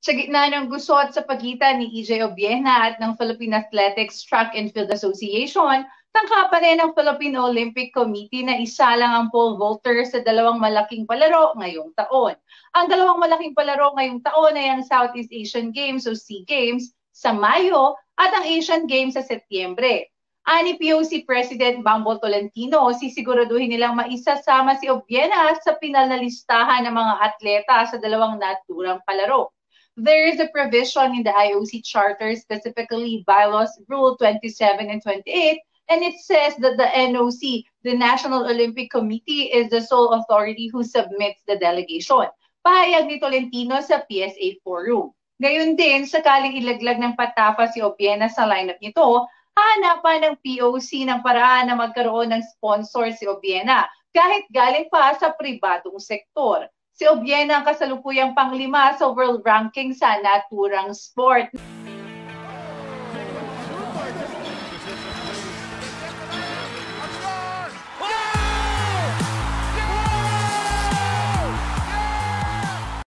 Sa gitna ng gusot sa pagitan ni EJ Obiena at ng Philippine Athletics Track and Field Association, tangka pa rin ng Philippine Olympic Committee na isa lang ang pole vaulter sa dalawang malaking palaro ngayong taon. Ang dalawang malaking palaro ngayong taon ay ang Southeast Asian Games o SEA Games sa Mayo at ang Asian Games sa Setyembre. Ani POC President Bambo Tolentino, sisiguraduhin nilang maisasama si Obiena sa pinal na listahan ng mga atleta sa dalawang naturang palaro. There is a provision in the IOC Charter, specifically Bylaws Rule 27 and 28, and it says that the NOC, the National Olympic Committee, is the sole authority who submits the delegation. Pahayag ni Tolentino sa PSA Forum. Gayun din, sakaling ilaglag ng patafa si Obiena sa lineup nito, hahanapan ng POC ng paraan na magkaroon ng sponsor si Obiena, kahit galing pa sa pribadong sektor. Si Obiena ang kasalukuyang panglima sa world ranking sa naturang sport.